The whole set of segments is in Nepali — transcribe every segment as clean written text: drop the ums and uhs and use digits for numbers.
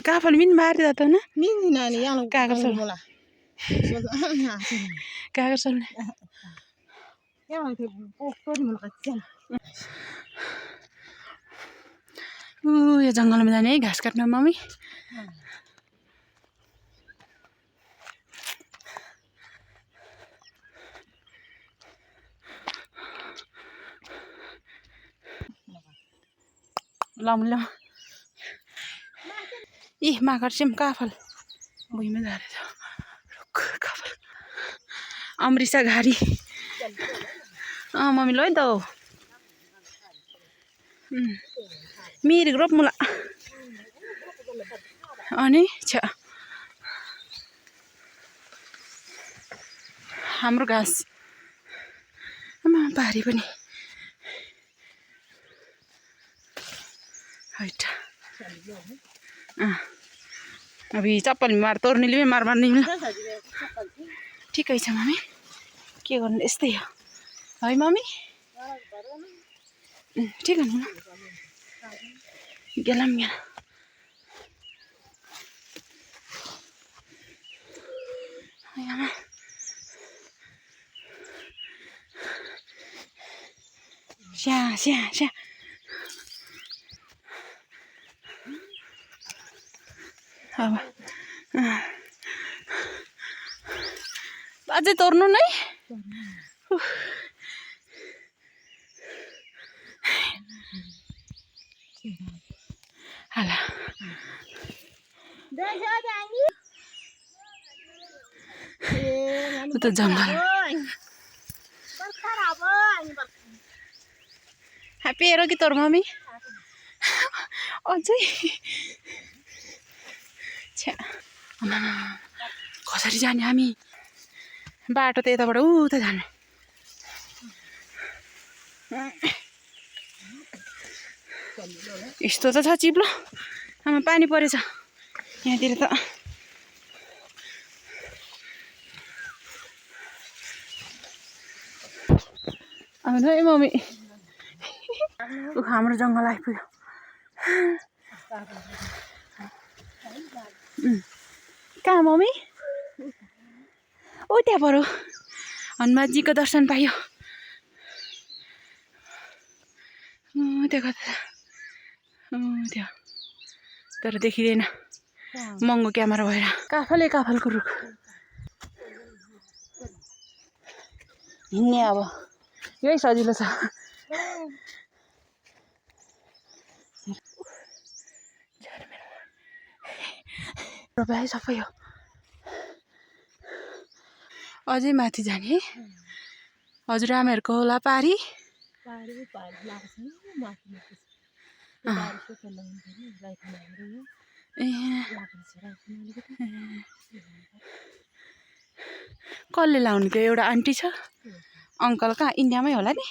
काफल मिन मार जाता ना मिन नानी yang कागर सल bola कागर सल yang itu pokok di mulut kecil यो जङ्गलमा जाने है घाँस काट्न मम्मी ल इ माकड चाहिँ काफल भुइँमा झारेछ रुख काफल अमृसा घारी मम्मी लो त मिरिक रोप मुला अनि छ हाम्रो घाँस आमा भारी पनि हैट अब चप्पल मार तोर्नेले मार मार्ने ठिकै छ मम्मी के गर्नु यस्तै हो है मम्मी ठिक हो न गेलाम यहाँ स्या स्या स्या अब अझै तोर्नु नै हाला त जङ्गल ह्याप्पी हेर कि तोर मम्मी अझै कसरी जाने हामी बाटो त यताबाट उता जाने यस्तो त छ चिप्लो आमा पानी परेछ यहाँतिर त है मम्मी हाम्रो जङ्गल आइपुग्यो कहाँ मम्मी ओ त्यहाँ पर हनुमानजीको दर्शन पायो त्यहाँ त्यो तर देखिँदैन महँगो क्यामेरा भएर काफलको रुख हिँड्ने अब यही सजिलो छ रोपाइ सबै हो अझै माथि जाने है हजुरआमाहरूको होला पारी कसले लाउनु त्यो एउटा आन्टी छ अङ्कल कहाँ इन्डियामै होला नि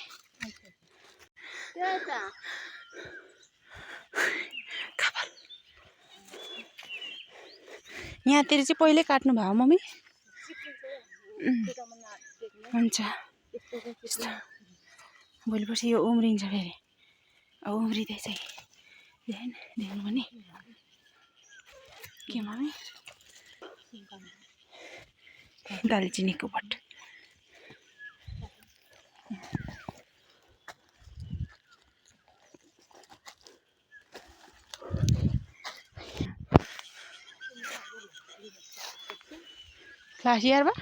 यहाँतिर चाहिँ पहिले काट्नु भयो मम्मी हुन्छ भोलि पर्सि यो उम्रिन्छ फेरि अब उम्रिँदैछ देख्नु पनि के मम्मी दालचिनीको बट क्लास इयर बा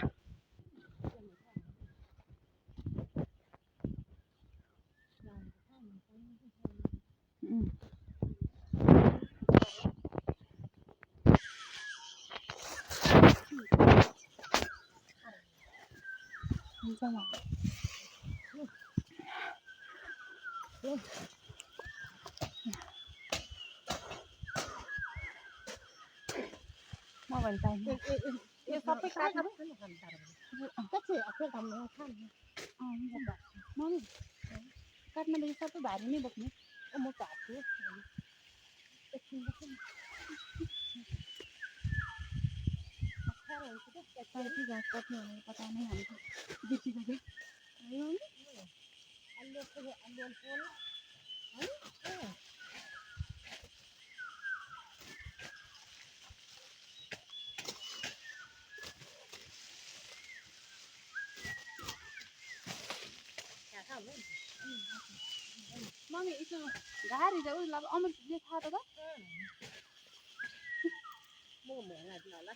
मोबाइल चाहिए ये सब पे काट दो कैसे अकेले हम लोग खान मम्मी काट्न बेला सबै भारी नै बोक्ने म काट्छु एकछिन बस्नु कति घाँस काट्नु भनेर पता नै हाल्छ बितिसक्यो मम्मी यसो गाडी जाऊ ल अमर जे थाहा त म भन्दिनँ होला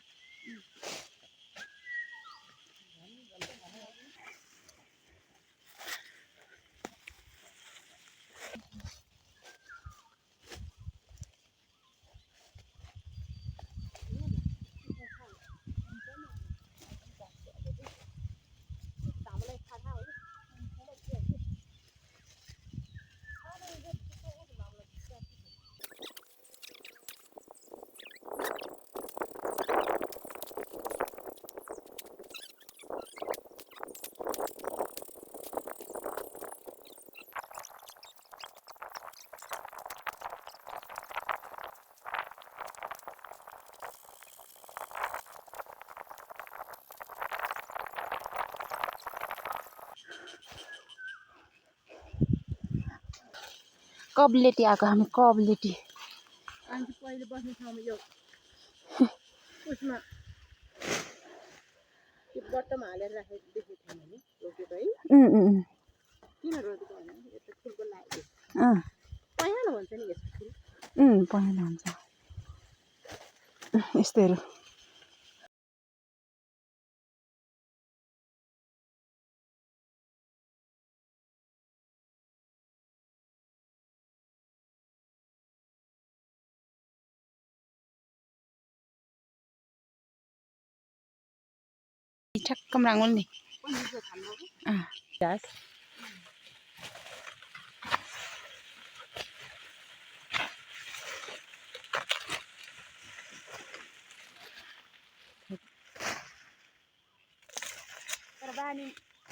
कबलेटी आएको हामी कबलेटी अनि पहिले बस्ने ठाउँमा यो उसमा त्यो बट्टमा हालेर राखेको देखेको थिएन नि रोकेको है किन रोकेको भने यस्तो फुलको लागि पहेँलो हुन्छ नि यस्तो फुल पहेँलो हुन्छ यस्तोहरू ठ्याक्क राङ्गोल नि घाँस तर बानी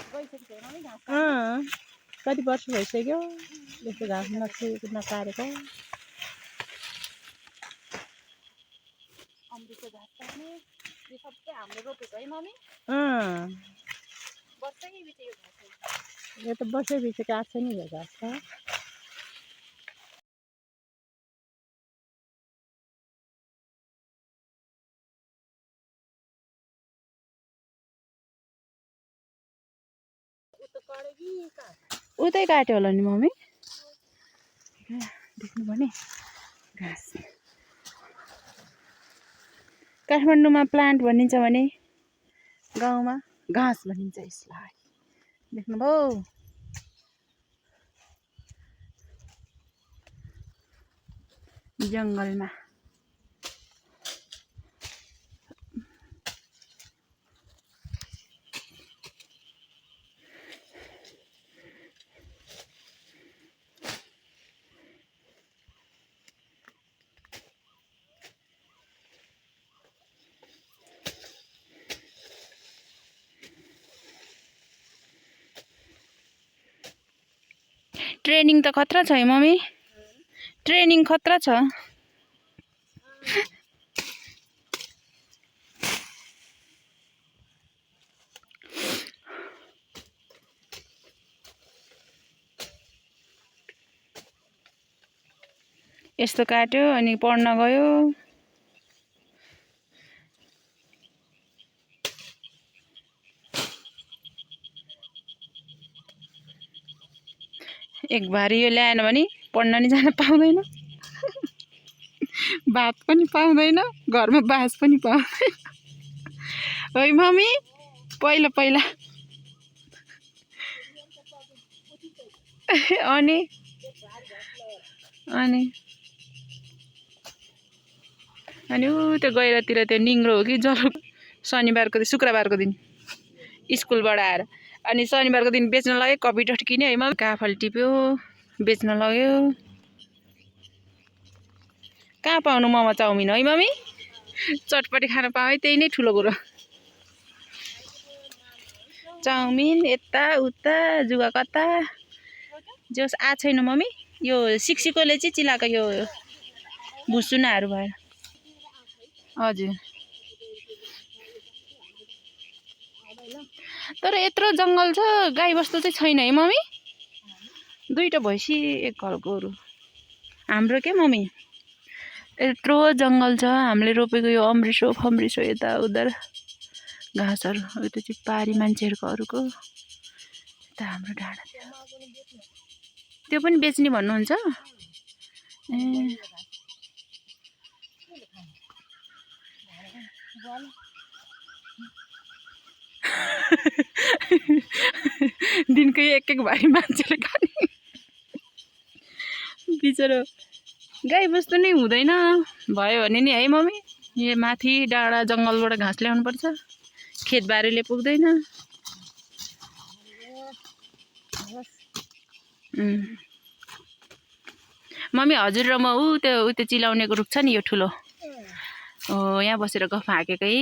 गइसकेको छैन घाँस कति वर्ष भइसक्यो यस्तो घाँस नकाटेको अमृतको घाँस काट्ने यो सबै हामीले रोपेको है मम्मी वर्षै बित्यो यो घाँस यो त वर्षैपछि काट्छ नि यो घाँस त उतै काट्यो होला नि मम्मी देख्नु भने घाँस काठमाडौँमा प्लान्ट भनिन्छ भने गाउँमा घाँस भनिन्छ यसलाई देख्नुभयो जङ्गलमा ट्रेनिङ त खतरा छ है मम्मी ट्रेनिङ खतरा छ यस्तो काट्यो अनि पढ्न गयो एक भारी यो ल्याएन भने पढ्न नि जान पाउँदैन भात पनि पाउँदैन घरमा बास पनि पाउँदैन है मम्मी पहिला पहिला अनि अनि अनि ऊ त्यो गहिरातिर त्यो निङ्ग्रो हो कि जरो शनिबारको दिन शुक्रबारको दिन स्कुलबाट आएर अनि शनिबारको दिन बेच्न लाग्यो कपी डट किन्यो है मम्मी काफल टिप्यो बेच्न लाग्यो कहाँ पाउनु मोमो चाउमिन है मम्मी चटपटी खान पाए त्यही नै ठुलो कुरो चाउमिन यता उता जुगा कता जोस् आ छैन मम्मी यो सिक्सीकोले चाहिँ चिलाएको यो भुसुनाहरू भएर हजुर तर यत्रो जङ्गल छ गाई बस्तु चाहिँ छैन है मम्मी दुईटा भैँसी एक घर गोरु हाम्रो के मम्मी यत्रो जङ्गल छ हामीले रोपेको यो अमृसो फम्रिसो यता उता घाँसहरू यो त चाहिँ पारी मान्छेहरूको अरूको यता हाम्रो डाँडा त्यो पनि बेच्ने भन्नुहुन्छ ए दिनकै एक भारी मान्छेले खाने बिचरा गाई बस्तु नै हुँदैन भयो भने नि है मम्मी यहाँ माथि डाँडा जङ्गलबाट घाँस ल्याउनु पर्छ खेतबारीले पुग्दैन मम्मी हजुर र म त्यो चिलाउनेको रुख छ नि यो ठुलो यहाँ बसेर गफ हाँकेकै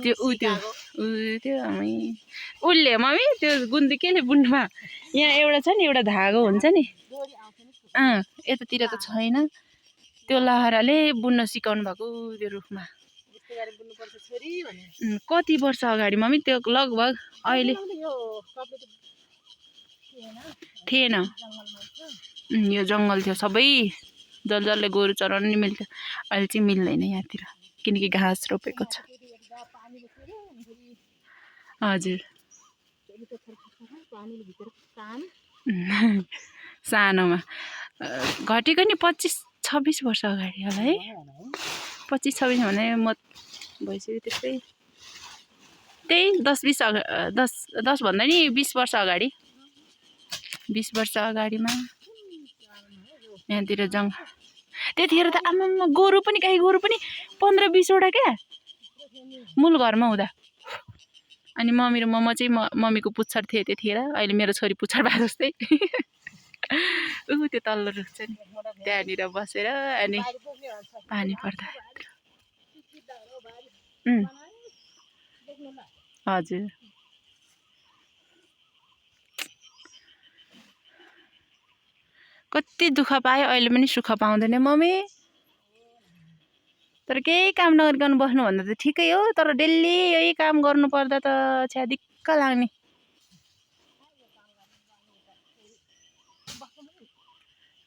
त्यो उसले मम्मी त्यो गुन्दी केले बुन्नुमा यहाँ एउटा छ नि एउटा धागो हुन्छ नि यतातिर त छैन त्यो लहराले बुन्न सिकाउनु भएको त्यो रुखमा कति वर्ष अगाडि मम्मी त्यो लगभग अहिले थिएन यो जङ्गल थियो सबै जसले गोरु चराउनु नि मिल्थ्यो अहिले चाहिँ मिल्दैन यहाँतिर किनकि घाँस रोपेको छ हजुर सानोमा घटेको नि 25-26 वर्ष अगाडि होला है 25-26 भने म भइसक्यो त्यस्तै त्यही 10 भन्दा नि 20 वर्ष अगाडि 20 वर्ष अगाडिमा यहाँतिर त्यतिखेर त आमामा गोरु पनि गाई गोरु पनि 15-20 वटा क्या मूल घरमा हुँदा अनि मम्मी र म चाहिँ मम्मीको पुच्छर थिएँ त्यतिखेर अहिले मेरो छोरी पुच्छर भए जस्तै त्यो तल्लो रुख छ नि त्यहाँनिर बसेर अनि पानी पर्दा हजुर कति दुःख पायो अहिले पनि सुख पाउँदैन मम्मी तर केही काम नगरिकन बस्नुभन्दा त ठिकै हो तर डेली यही काम गर्नु पर्दा त छ्या दिक्क लाग्ने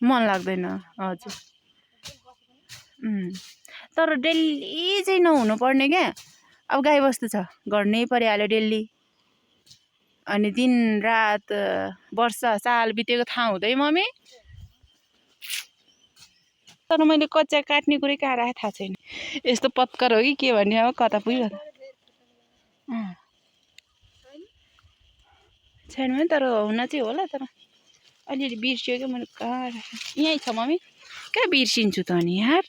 मन लाग्दैन हजुर तर डेली चाहिँ नहुनु पर्ने क्या अब गाई बस्तु छ गर्नै परिहाल्यो डेली अनि दिन रात वर्ष साल बितेको थाहा हुँदै मम्मी तर मैले कच्चा काट्ने कुरै कहाँ राखेँ थाहा छैन यस्तो पत्कर हो कि के भन्ने अब कता पुग्यो छैन भने तर हुन चाहिँ होला तर अलिअलि बिर्सियो क्या मैले कहाँ राखेँ यहीँ छ मम्मी कहाँ बिर्सिन्छु त अनि यार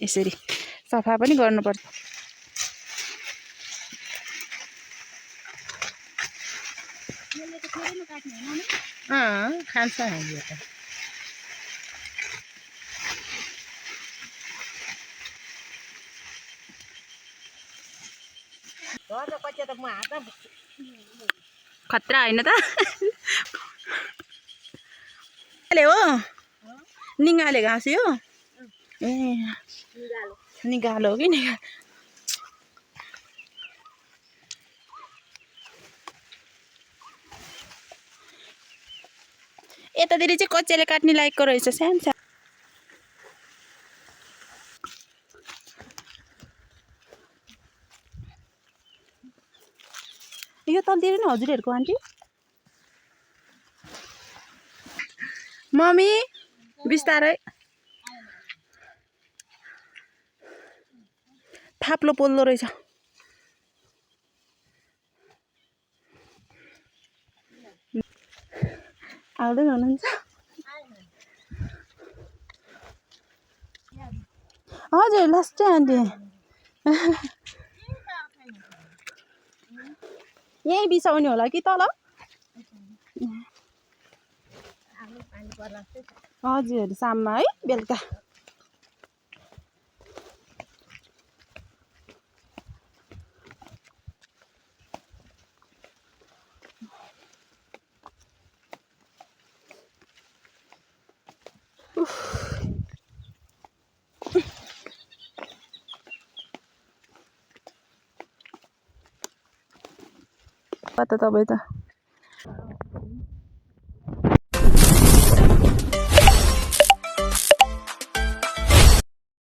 यसरी सफा पनि गर्नुपर्छ खान्छ खतरा होइन त हो निगाले घाँस यो ए निगालो हो कि निगा यतातिर चाहिँ कच्चाले काट्ने लायकको रहेछ सानो सानो यो तलतिर नि हजुरहरूको आन्टी मम्मी बिस्तारै थाप्लो पोल्दो रहेछ आउँदै हुनुहुन्छ हजुर लास्टै आन्टी यहीँ बिसाउने होला कि तल हजुर शाममा है बेलुका तपाईँ त